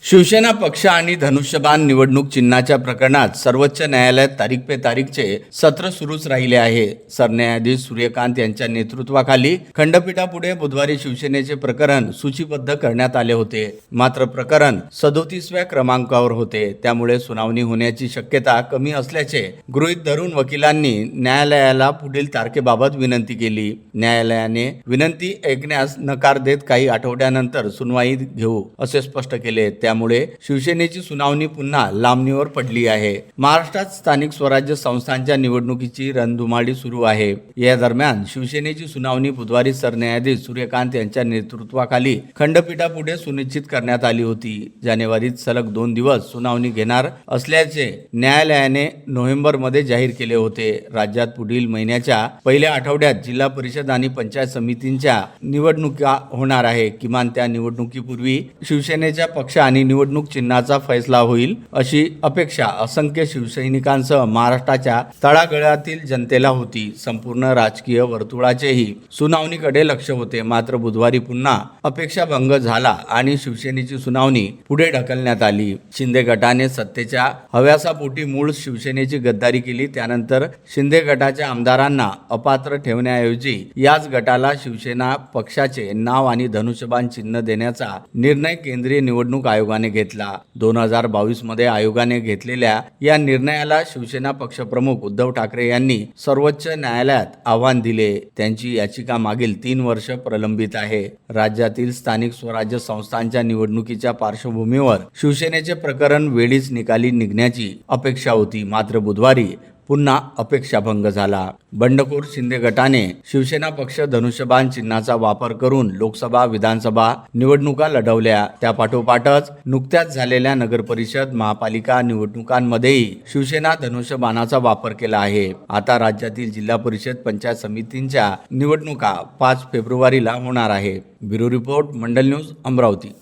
शिवसेना पक्ष आणि धनुष्यबाण निवडणूक चिन्हाच्या प्रकरणात सर्वोच्च न्यायालयात तारीख पे तारीखचे सत्र सुरूच राहिले आहे. सरन्यायाधीश सूर्यकांत यांच्या नेतृत्वाखाली खंडपीठापुढे बुधवारी शिवसेनेचे प्रकरण सूचीबद्ध करण्यात आले होते. मात्र प्रकरण 37व्या क्रमांकावर होते, त्यामुळे सुनावणी होण्याची शक्यता कमी असल्याचे गृहीत धरून वकिलांनी न्यायालयाला पुढील तारखेबाबत विनंती केली. न्यायालयाने विनंती ऐकण्यास नकार देत काही आठवड्यानंतर सुनवाई घेऊ असे स्पष्ट केले. त्यामुळे शिवसेनेची सुनावणी पुन्हा लांबणीवर पडली आहे. महाराष्ट्रात स्थानिक स्वराज्य संस्थांच्या निवडणुकीची रणधुमाळी सुरू आहे. या दरम्यान शिवसेनेची सुनावणी बुधवारी सरन्यायाधीश सूर्यकांत यांच्या नेतृत्वाखाली खंडपीठापुढे सुनिश्चित करण्यात आली होती. जानेवारीत सलग 2 दिवस सुनावणी घेणार असल्याचे न्यायालयाने नोव्हेंबरमध्ये जाहीर केले होते. राज्यात पुढील महिन्याच्या पहिल्या आठवड्यात जिल्हा परिषद आणि पंचायत समितींच्या निवडणुका होणार आहे. किमान त्या निवडणुकीपूर्वी शिवसेनेच्या पक्ष आणि निवडणूक चिन्हाचा फैसला होईल अशी अपेक्षा असंख्य शिवसैनिकांसह महाराष्ट्राच्या तळागाळातील जनतेला होती. संपूर्ण राजकीय वर्तुळाचेही सुनावणीकडे लक्ष होते. मात्र बुधवारी पुन्हा अपेक्षाभंग झाला आणि शिवसेनेची सुनावणी पुढे ढकलण्यात आली. शिंदे गटाने सत्तेच्या हव्यासापोटी मूळ शिवसेनेची गद्दारी केली. त्यानंतर शिंदे गटाच्या आमदारांना अपात्र ठेवण्याऐवजी याच गटाला शिवसेना पक्षाचे नाव आणि धनुष्यबाण चिन्ह देण्याचा निर्णय केंद्रीय निवडणूक आयोगाने घेतला. 2022 मध्ये आयोगाने घेतलेल्या या निर्णयाला शिवसेना पक्षप्रमुख उद्धव ठाकरे यांनी सर्वोच्च न्यायालयात आव्हान दिले. त्यांची याचिका मागील 3 वर्ष प्रलंबित आहे. राज्यातील स्थानिक स्वराज्य संस्थांच्या निवडणुकीच्या पार्श्वभूमीवर शिवसेनेचे प्रकरण वेळीच निकाली निघण्याची अपेक्षा होती. मात्र बुधवारी पुन्हा अपेक्षाभंग झाला. बंडखोर शिंदे गटाने शिवसेना पक्ष धनुष्यबाण चिन्हाचा वापर करून लोकसभा विधानसभा निवडणुका लढवल्या. त्यापाठोपाठच नुकत्याच झालेल्या नगरपरिषद महापालिका निवडणुकांमध्येही शिवसेना धनुष्यबाणाचा वापर केला आहे. आता राज्यातील जिल्हा परिषद पंचायत समितींच्या निवडणुका 5 फेब्रुवारीला होणार आहे. ब्युरो रिपोर्ट, मंडल न्यूज, अमरावती.